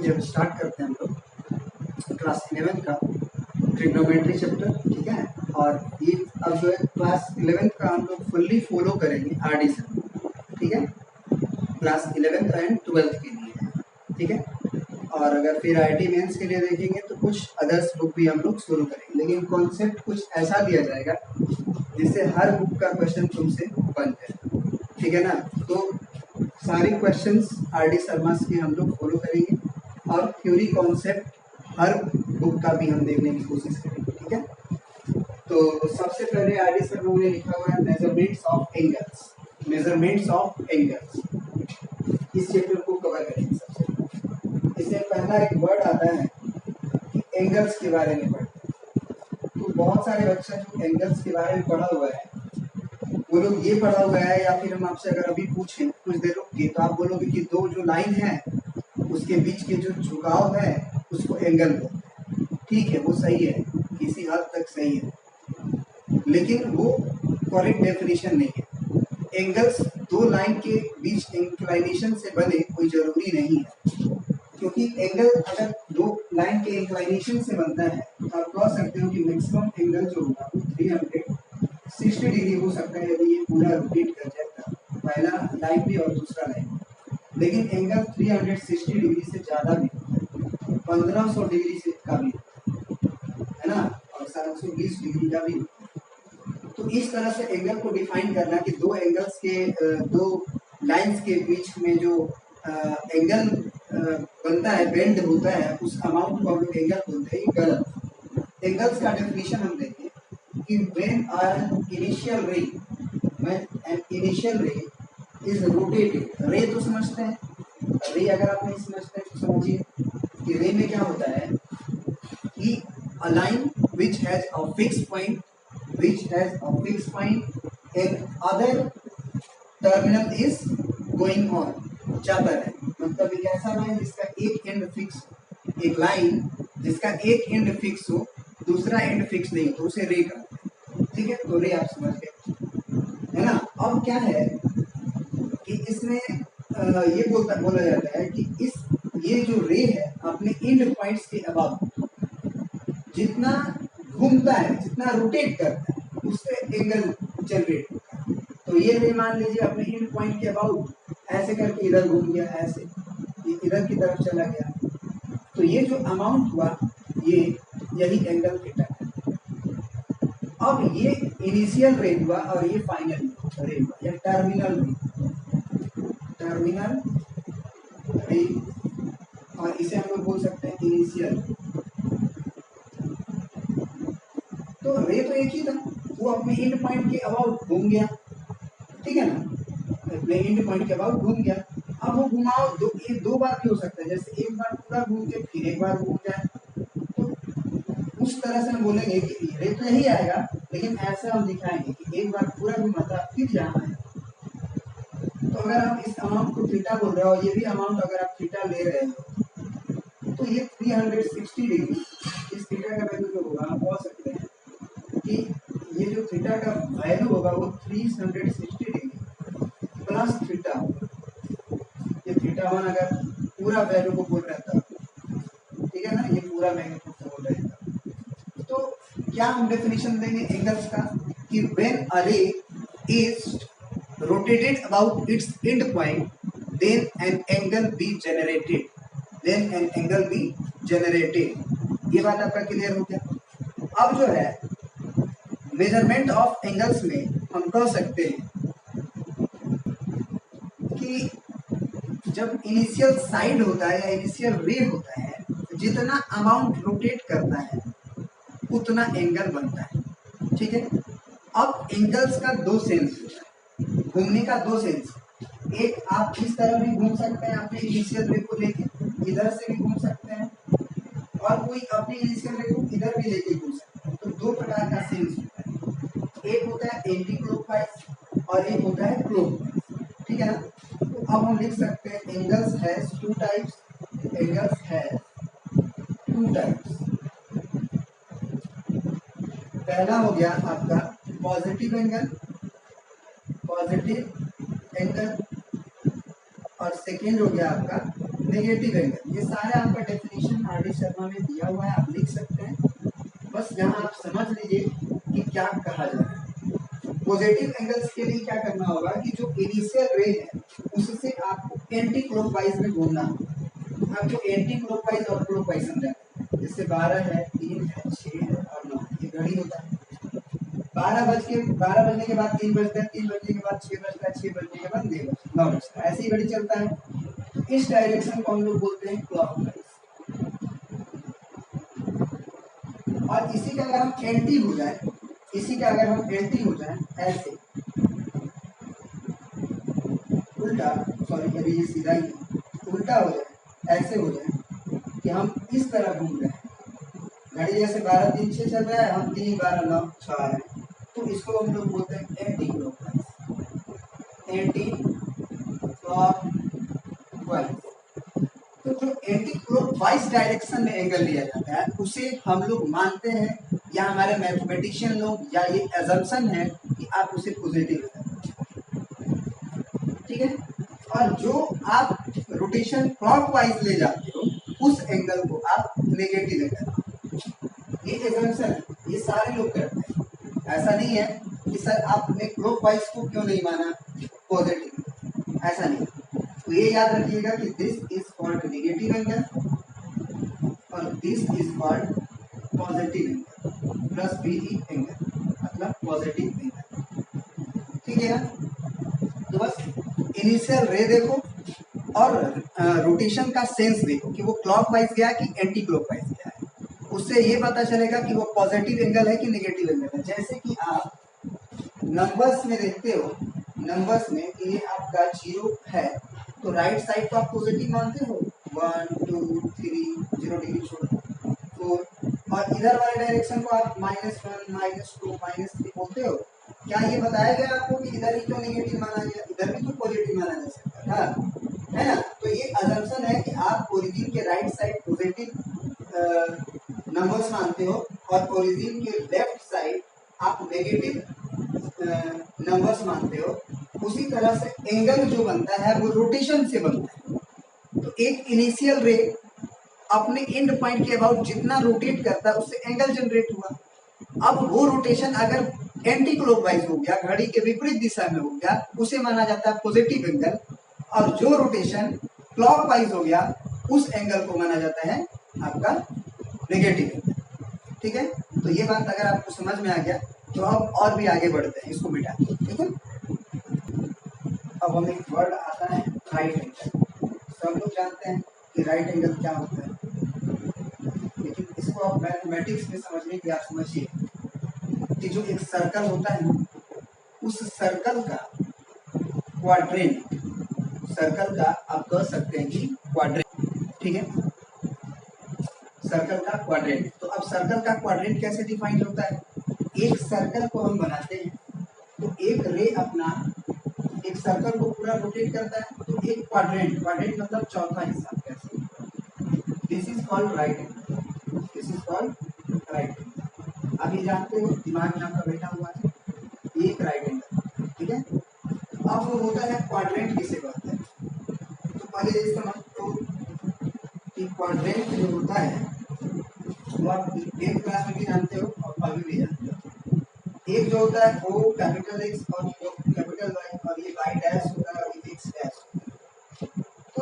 चलिए अब स्टार्ट करते हैं हम लोग क्लास 11 का ट्रिग्नोमेट्री चैप्टर, ठीक है। और ये अब जो है क्लास 11 का हम लोग फुल्ली फॉलो करेंगे आरडी से, ठीक है, क्लास 11th एंड 12th के लिए, ठीक है। और अगर फिर आईटी मेंस के लिए देखेंगे तो कुछ अदर्स बुक भी हम लोग शुरू करेंगे, लेकिन कॉन्सेप्ट कुछ ऐसा दिया जाएगा जिससे हर बुक का क्वेश्चन तुमसे बन जाए, ठीक है ना। तो सारे क्वेश्चंस आरडी शर्मा के हम लोग फॉलो करेंगे और थ्योरी कॉन्सेप्ट हर बुक का भी हम देखने की कोशिश करेंगे, ठीक है। तो सबसे पहले आरडी शर्मा ने लिखा हुआ है measurements of angles, measurements of angles, इस चैप्टर को कवर करेंगे। सबसे इससे पहला एक वर्ड आता है कि एंगल्स के बारे में पढ़ते हैं। तो बहुत सारे बच्चा जो एंगल्स के बारे में पढ़ा हुआ है वो लोग ये पढ़ा हुआ है, या फिर हम आपसे अगर अभी पूछें कुछ देर रुक के तो आप बोलोगे कि दो जो लाइन है उसके बीच के जो झुकाव है उसको एंगल बोलते हैं। ठीक है, वो सही है, किसी हद तक सही है, लेकिन वो करेक्ट डेफिनेशन नहीं है। एंगल्स दो लाइन के बीच इंक्लाइनेशन से बने कोई जरूरी नहीं है, क्योंकि एंगल अगर दो लाइन के इंक्लाइनेशन से बनता है तो आप कह सकते हो कि मैक्सिमम एंगल जो होगा वो 360 डिग्री हो सकता है यदि ये पूरा रोटेट कर जाएगा, पहला लाइन भी और दूसरा लाइन। लेकिन एंगल 360 डिग्री से ज़्यादा भी, 1500 डिग्री से का भी है ना, और 720 डिग्री का भी। तो इस तरह से एंगल को डिफाइन करना कि दो एंगल्स के दो लाइंस के बीच में जो एंगल बनता है, बेंड होता है, उस अमाउंट को हम लोग एंगल बोलते हैं, गलत। एंगल्स का डेफिनेशन हम देखें कि when an initial ray is rotated, रे तो समझते हैं, रे अगर आप नहीं समझते हैं तो समझिए कि रे में क्या होता है कि a line which has a fixed point and other terminal is going on, जाता है। मतलब एक ऐसा लाइन जिसका एक एंड फिक्स, एक लाइन जिसका एक एंड फिक्स हो दूसरा एंड फिक्स नहीं हो तो उसे रे कहते हैं, ठीक है। तो रे आप समझ गए, है ना। अब क्या है कि इसमें ये बोला जाता है कि ये जो रे है अपने एंड पॉइंट्स के अबाउट जितना घूमता है, जितना रोटेट करता है, उससे एंगल जनरेट होता है। तो ये रे मान लीजिए अपने एंड पॉइंट के अबाउट ऐसे करके इधर घूम गया, ऐसे ये इधर की तरफ चला गया, तो ये जो अमाउंट हुआ यही एंगल थीटा है। अब ये इनिशियल रे हुआ और ये फाइनल रे हुआ, या टर्मिनल रे, और इसे हम लोग बोल सकते हैं इनिशियल। तो रे तो एक ही था, वो अपने एंड पॉइंट के अबाउट घूम गया, ठीक है ना, अपने एंड पॉइंट के अबाउट घूम गया। अब वो घुमाव दो बार भी हो सकता है, जैसे एक बार पूरा घूम के फिर एक बार घूम जाए, तो उस तरह से हम बोलेंगे कि रे तो यही आएगा, लेकिन ऐसा हम दिखाएंगे कि एक बार पूरा घुमा था फिर यहाँ है। तो अगर आप इस अमाउंट को थीटा बोल रहे हो, ये भी अमाउंट अगर आप थीटा ले रहे हो तो ये 360 डिग्री, इस थीटा का वैल्यू जो होगा हम बोल सकते हैं कि ये जो थीटा का वैल्यू होगा वो 360 डिग्री प्लस थीटा होगा। ये थीटा 1 अगर पूरा वैल्यू को बोल रहा था, ठीक है ना, ये पूरा मैग्नीट्यूड को बोल रहा था। तो क्या हम डेफिनेशन देंगे एंगल्स का कि व्हेन अ रे is rotated about its end point, then an angle be generated. ये बात आपका क्लियर हो गया। अब जो है मेजरमेंट ऑफ एंगल्स में हम कह सकते हैं कि जब इनिशियल साइड होता है या इनिशियल रे होता है, जितना अमाउंट रोटेट करता है उतना एंगल बनता है, ठीक है। अब एंगल्स का दो सेंस होता है, घूमने का दो सेंस, एक आप इस तरह भी घूम सकते हैं अपने इनिशियल रे को लेके, इधर से भी घूम सकते हैं, और कोई अपने इनिशियल रे को इधर भी लेके घूम सकते हैं। तो दो प्रकार का सेंस होता है, एक होता है एंटी क्लॉकवाइज और एक होता है क्लॉकवाइज, ठीक है ना। तो अब हम लिख सकते हैं angles has two types, angles has two types. पहला हो गया आपका पॉजिटिव एंगल, और सेकेंड हो गया आपका नेगेटिव एंगल, ये सारा आपका डेफिनेशन आर डी शर्मा में दिया हुआ है, आप लिख सकते हैं। बस यहाँ आप समझ लीजिए कि क्या कहा जा रहा है। पॉजिटिव एंगल्स के लिए क्या करना होगा कि जो इनिशियल रे है उससे आपको एंटी क्लॉकवाइज में घूमना होगा। आपको एंटी क्लॉकवाइज और क्लॉकवाइज समझाना है। जैसे 12 है, 3 है, 6 है और 9, ये घड़ी होता है। 12 बजने के बाद 3 बजता है, 3 बजने के बाद 6 बजता है, 6 बजने के बाद 9 बजता है, ऐसे ही घड़ी चलता है। इस डायरेक्शन को हम लोग बोलते हैं क्लॉकवाइज। और इसी का अगर हम एंटी हो जाए, इसी का अगर हम एंटी हो जाए ऐसे उल्टा, सॉरी अभी ये सीधा ही उल्टा हो जाए, ऐसे हो जाए कि हम इस तरह घूम रहे हैं। घड़ी जैसे 12 3 6 चल रहा है, हम 3 12 9 6 है, तो इसको हम लोग बोलते हैं एंटी क्लॉकवाइज। Anti clockwise. तो जो एंटी क्लॉकवाइज डायरेक्शन में एंगल लिया जाता है उसे हम लोग मानते हैं, या हमारे मैथमेटिशियन लोग, या ये अजम्पशन है कि आप उसे पॉजिटिव लगाते हैं, ठीक है। और जो आप रोटेशन क्लॉकवाइज ले जाते हो उस एंगल को आप नेगेटिव लगाते हो। ये अजम्पशन है, ये सारे लोग करते हैं। ऐसा नहीं है कि सर आपने क्लॉकवाइज को क्यों नहीं माना पॉजिटिव, ऐसा नहीं। तो ये याद रखिएगा कि this is called negative angle और this is called positive angle plus be angle, मतलब पॉजिटिव एंगल, ठीक है ना। तो बस इनिशियल रे देखो और रोटेशन का सेंस देखो कि वो क्लॉकवाइज गया कि एंटी क्लॉकवाइज गया है, उससे ये पता चलेगा कि वो पॉजिटिव एंगल है कि नेगेटिव एंगल है। जैसे कि आप नंबर्स में देखते हो, नंबर्स में ये आपका 0 है तो राइट साइड को आप पॉजिटिव मानते हो, 1 2 3 0 डिग्री छोड़ 4, और इधर वाले डायरेक्शन को आप -1 -2 -3 बोलते हो। क्या ये बताया गया आपको कि इधर ही क्यों नेगेटिव माना गया, इधर भी तो पॉजिटिव माना जा सकता था, है ना। तो ये अजम्पशन है कि आप ओरिजिन के राइट साइड पॉजिटिव नंबर्स मानते हो और ओरिजिन के लेफ्ट साइड आप नेगेटिव नंबर्स मानते हो। उसी तरह से एंगल जो बनता है वो रोटेशन से बनता है। तो एक इनिशियल रे अपने एंड पॉइंट के अबाउट जितना रोटेट करता है उससे एंगल जनरेट हुआ। अब वो रोटेशन अगर एंटी क्लॉकवाइज हो गया, घड़ी के विपरीत दिशा में हो गया, उसे माना जाता है पॉजिटिव एंगल। और जो रोटेशन क्लॉकवाइज हो गया उस एंगल को माना जाता है आपका नेगेटिव एंगल, ठीक है। तो ये बात अगर आपको समझ में आ गया तो हम और भी आगे बढ़ते हैं, इसको मिटा, ठीक है। अब हमें एक वर्ड आता है राइट एंगल। सब लोग जानते हैं कि राइट एंगल क्या होता है, लेकिन इसको आप मैथमेटिक्स में समझने की आप समझिए कि जो एक सर्कल होता है उस सर्कल का क्वाड्रेंट, सर्कल का आप कह सकते हैं कि क्वाड्रेंट, ठीक है, सर्कल का क्वाड्रेंट। तो अब सर्कल का क्वाड्रेंट कैसे डिफाइन होता है, एक सर्कल को हम बनाते हैं तो एक रे अपना एक सर्कल को पूरा रोटेट करता है, तो एक क्वाड्रेंट, क्वाड्रेंट मतलब चौथा हिस्सा, कैसे, this is called right angle, this is called right angle. अभी जानते हो दिमाग में आपका बैठा हुआ है एक राइट एंगल, ठीक है। अब वो होता है क्वाड्रेंट किसे कहते हैं, तो पहले ये समझ तो कि क्वाड्रेंट जो होता है वो आप 8th क्लास में भी जानते हो और अभी भी जानते हो। एक जो होता है वो कैपिटल एक्स और कैपिटल वाई, और ये वाई डैश होता है और ये एक्स डैश होता है। तो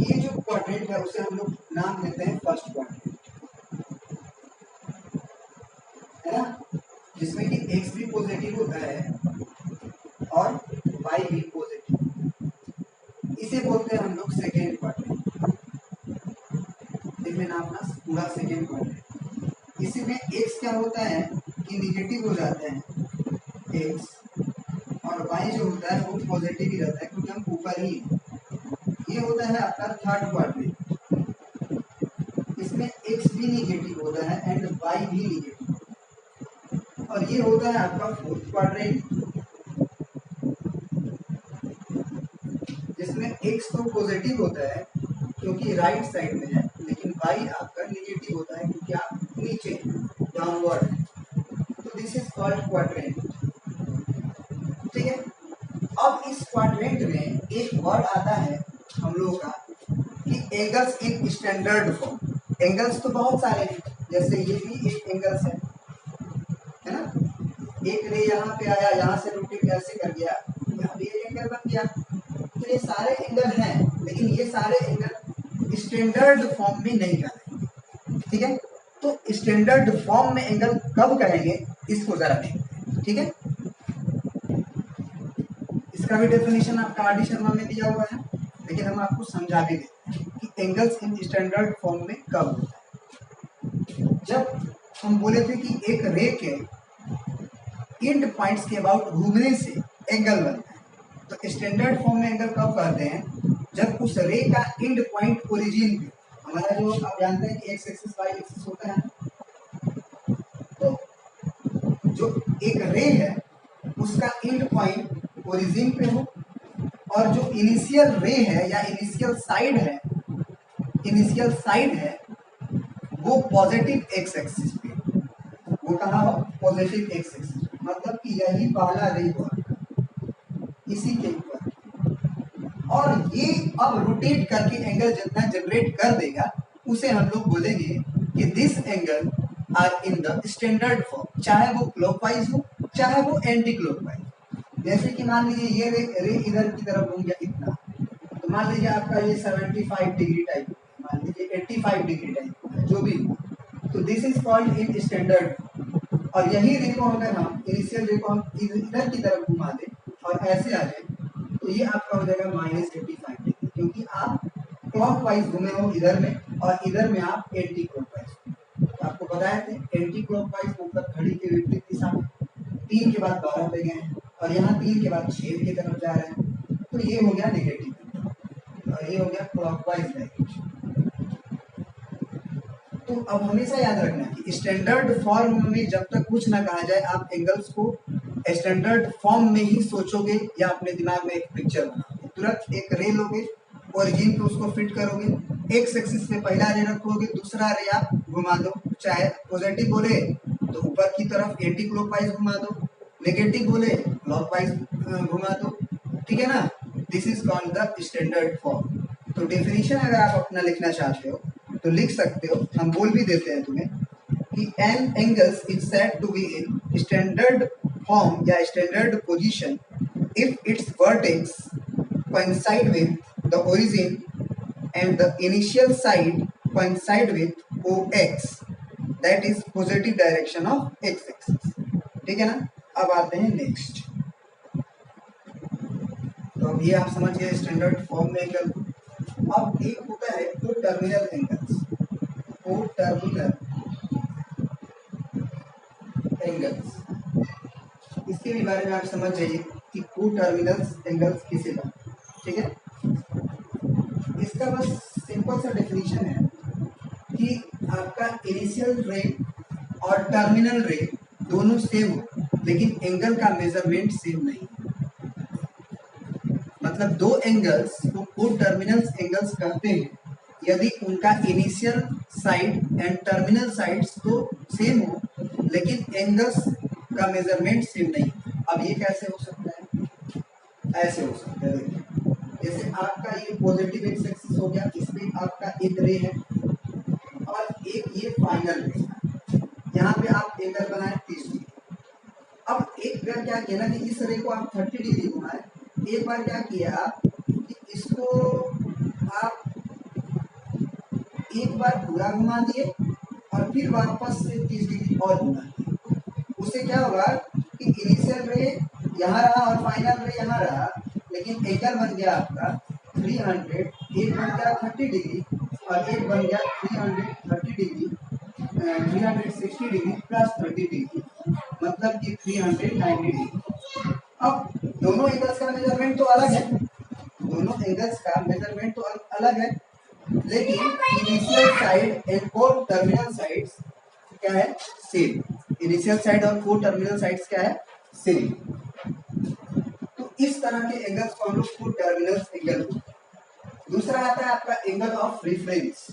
ये जो क्वाड्रेंट है उसे हम लोग नाम देते हैं फर्स्ट क्वाड्रेंट, है ना, जिसमें कि एक्स भी पॉजिटिव होता है और वाई भी पॉजिटिव, इसे बोलते हैं हम लोग सेकेंड क्वाड्रेंट। देख लेना अपना पूरा सेकेंड क्वाड्रेंट। इसी में एक्स क्या होता है कि निगेटिव हो जाते हैं एक्स, और वाई जो होता है वो पॉजिटिव ही रहता है क्योंकि हम ऊपर ही हैं। ये होता है आपका थर्ड क्वाड्रेंट, इसमें एक्स भी निगेटिव होता है एंड वाई भी निगेटिव, और ये होता है आपका फोर्थ क्वाड्रेंट, जिसमें एक्स तो पॉजिटिव होता है क्योंकि राइट साइड में है, लेकिन वाई आपका निगेटिव होता है क्योंकि आप नीचे डाउनवर्ड, तो दिस इज कॉल्ड क्वाड्रेंट, ठीक है। अब इस क्वाड्रेंट में एक वर्ड आता है हम लोगों का कि angles in standard form, angles तो बहुत सारे हैं, जैसे ये भी एक एंगल्स है ना, एक रे यहाँ पे आया, यहाँ से रोटेट ऐसे कर गया, यहाँ भी एक एंगल बन गया। तो ये सारे एंगल हैं, लेकिन ये सारे एंगल स्टैंडर्ड फॉर्म में नहीं कहेंगे, ठीक है। तो स्टैंडर्ड फॉर्म में एंगल कब कहेंगे, इसको जरा देखते हैं, ठीक है। इसका भी डेफिनेशन आपका आर डी शर्मा में दिया हुआ है, लेकिन हम आपको समझा भी देते हैं कि एंगल्स इन स्टैंडर्ड फॉर्म में कब होता है। जब हम बोले थे कि एक रे के एंड पॉइंट्स के अबाउट घूमने से एंगल बनता है, तो स्टैंडर्ड फॉर्म में एंगल कब करते हैं, जब उस रे का एंड पॉइंट ओरिजिन पे, हमारा जो आप जानते हैं कि एक्स एक्सिस वाई एक्सिस होता है, तो जो एक रे है उसका एंड पॉइंट ओरिजिन पे हो, और जो इनिशियल रे है या इनिशियल साइड है वो पॉजिटिव एक्स एक्सिस पे, वो कहाँ हो, पॉजिटिव एक्स एक्सिस, मतलब कि यही पहला रे हुआ इसी के ऊपर, और ये अब रोटेट करके एंगल जितना जनरेट कर देगा उसे हम लोग बोलेंगे कि this angle are in the standard form, चाहे वो क्लॉकवाइज हो चाहे वो एंटी क्लॉकवाइज। जैसे कि मान लीजिए ये रे इधर की तरफ घूम गया इतना, तो मान लीजिए आपका ये 75 डिग्री टाइप, मान लीजिए 85 डिग्री टाइप, जो भी, तो this is called in standard. और यही रे को अगर हम इनिशियल रे को हम इधर की तरफ घुमा दें और ऐसे आ जाए, तो ये आपका हो जाएगा -85 डिग्री, क्योंकि आप क्लॉकवाइज घूमे हो इधर में, और इधर में आप एंटी क्लॉकवाइज। तो आपको बताए थे एंटी क्लॉकवाइज मतलब घड़ी के विपरीत दिशा में, 3 के बाद 12 पे गए हैं, और यहाँ 3 के बाद 6 की तरफ जा रहे हैं, तो ये हो गया नेगेटिव, और ये हो गया क्लॉकवाइज डायरेक्शन। तो अब हमेशा याद रखना कि स्टैंडर्ड फॉर्म में जब तक कुछ ना कहा जाए, आप एंगल्स को स्टैंडर्ड फॉर्म में ही सोचोगे या अपने दिमाग में एक पिक्चर बनाओगे। तुरंत एक रे लोगे, ओरिजिन पे उसको फिट करोगे, एक्स एक्सिस पे पहला रे रखोगे, दूसरा रे आप घुमा दो, चाहे पॉजिटिव बोले तो ऊपर की तरफ एंटी क्लॉकवाइज घुमा दो, नेगेटिव बोले क्लॉकवाइज घुमा दो, ठीक है ना। This is called the standard form. तो डेफिनेशन अगर आप अपना लिखना चाहते हो तो लिख सकते हो, हम बोल भी देते हैं तुम्हें कि an angles is said to be in standard form या standard position if its vertex coincide with the origin and the initial side coincide with OX, that is positive direction of x axis, ठीक है ना। अब आते हैं next, तो अब ये आप समझ गए स्टैंडर्ड फॉर्म में एंगल। अब एक होता है को टर्मिनल एंगल्स, को टर्मिनल एंगल्स, इसके भी बारे में आप समझ जाइए कि को टर्मिनल एंगल्स किसे का, ठीक है। इसका बस सिंपल सा डेफिनेशन है कि आपका इनिशियल रे और टर्मिनल रे दोनों सेम हो, लेकिन एंगल का मेजरमेंट सेम नहीं। मतलब दो एंगल्स को को टर्मिनल एंगल्स कहते हैं यदि उनका initial side and terminal sides तो सेम हो, लेकिन एंगल्स का मेजरमेंट सेम नहीं। अब ये कैसे हो सकता है, ऐसे हो सकता है, देखिए जैसे आपका ये पॉजिटिव एक्स एक्सिस हो गया, इसमें आपका एक रे है और एक ये फाइनल रे है, यहाँ पे आप एंगल बनाए 30 डिग्री। अब एक बार क्या किया ना कि इस रे को आप 30 डिग्री घुमाए, एक बार क्या किया आप कि इसको आप एक बार पूरा घुमा दिए और फिर वापस से 30 डिग्री और घुमा दिए। उससे क्या होगा कि इनिशियल रे यहाँ रहा और फाइनल रे यहाँ रहा, लेकिन एंगल बन गया आपका 300, एक बन गया 30 डिग्री और एक बन गया 330 डिग्री, 360 डिग्री प्लस 30 डिग्री, मतलब कि 390 डिग्री। अब दोनों एंगल्स का मेजरमेंट तो अलग है, दोनों एंगल्स का मेजरमेंट तो अलग है, लेकिन इनिशियल साइड एंड को टर्मिनल साइड्स क्या है, सेम। इनिशियल साइड और को टर्मिनल साइड्स क्या है, सेम। तो इस तरह के एंगल्स को हम लोग को टर्मिनल एंगल। दूसरा आता है आपका angle of reference.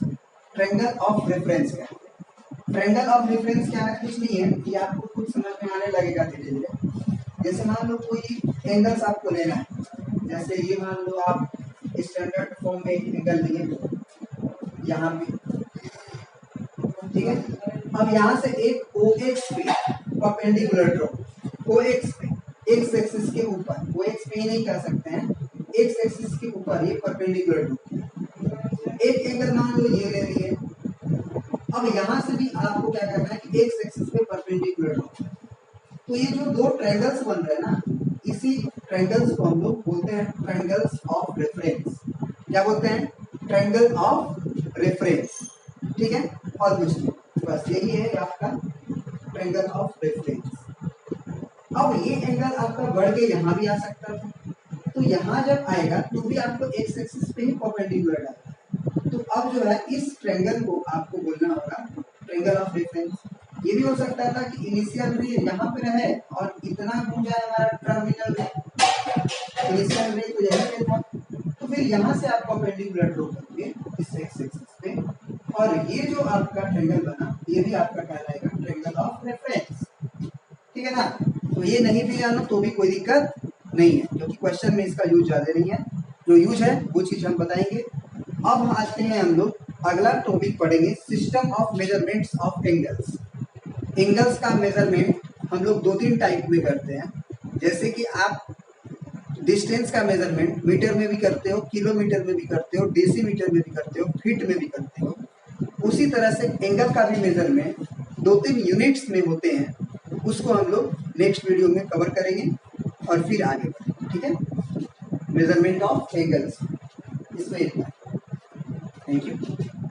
Triangle of reference क्या है, ट्रायंगल ऑफ रेफरेंस क्या है, कुछ नहीं है, ये आपको कुछ समझ में आने लगेगा धीरे धीरे। जैसे मान लो कोई एंगल्स आपको लेना है, जैसे ये मान लो आप स्टैंडर्ड फॉर्म में एक एंगल लिए, यहाँ पे, ठीक है। अब यहाँ से एक OX पे परपेंडिकुलर ड्रॉ, OX पे एक्स एक्सिस के ऊपर, OX पे ही नहीं कह सकते हैं, एक्स एक्सिस के ऊपर ये परपेंडिकुलर ड्रॉ, एक एंगल मान लो ये ले लिए। अब यहाँ से भी आपको क्या करना है कि एक्स एक्सिस पे परपेंडिकुलर ड्रॉ। तो ये जो दो ट्रायंगल्स बन रहे हैं ना, इसी ट्रायंगल्स को हम लोग बोलते हैं ट्रायंगल्स ऑफ रेफरेंस। क्या बोलते हैं? ट्रायंगल ऑफ रेफरेंस, ठीक है। और कुछ नहीं, बस यही है आपका ट्रायंगल ऑफ रेफरेंस। अब ये एंगल आपका बढ़ के यहाँ भी आ सकता था, तो यहाँ जब आएगा तो भी आपको एक्स एक्सिस पे ही परपेंडिकुलर आएगा। तो अब जो है इस ट्रायंगल को आपको बोलना होगा ट्रायंगल ऑफ रेफरेंस। ये भी हो सकता था कि इनिशियल रे यहाँ पे रहे और इतना घूम जाए हमारा टर्मिनल रे, इनिशियल रे तो यहीं पे था, तो फिर यहाँ से आप परपेंडिकुलर ड्रॉ करोगे इस एक्स एक्सिस पे, और ये जो आपका ट्रायंगल बना ये भी आपका कहलाएगा ट्रायंगल ऑफ रेफरेंस, ठीक है ना। तो ये नहीं भी जानो तो भी कोई दिक्कत नहीं है, क्योंकि क्वेश्चन में इसका यूज ज्यादा नहीं है, जो यूज है वो चीज हम बताएंगे। अब हम आते हैं, हम लोग अगला टॉपिक पढ़ेंगे system of measurements of angles. Angles का मेजरमेंट हम लोग दो तीन टाइप में करते हैं, जैसे कि आप डिस्टेंस का मेजरमेंट मीटर में भी करते हो, किलोमीटर में भी करते हो, डेसीमीटर में भी करते हो, फीट में भी करते हो। उसी तरह से एंगल का भी मेजरमेंट दो तीन यूनिट्स में होते हैं, उसको हम लोग नेक्स्ट वीडियो में कवर करेंगे और फिर आगे बढ़ेंगे, ठीक है। मेजरमेंट ऑफ एंगल्स इसमें इतना। Thank you.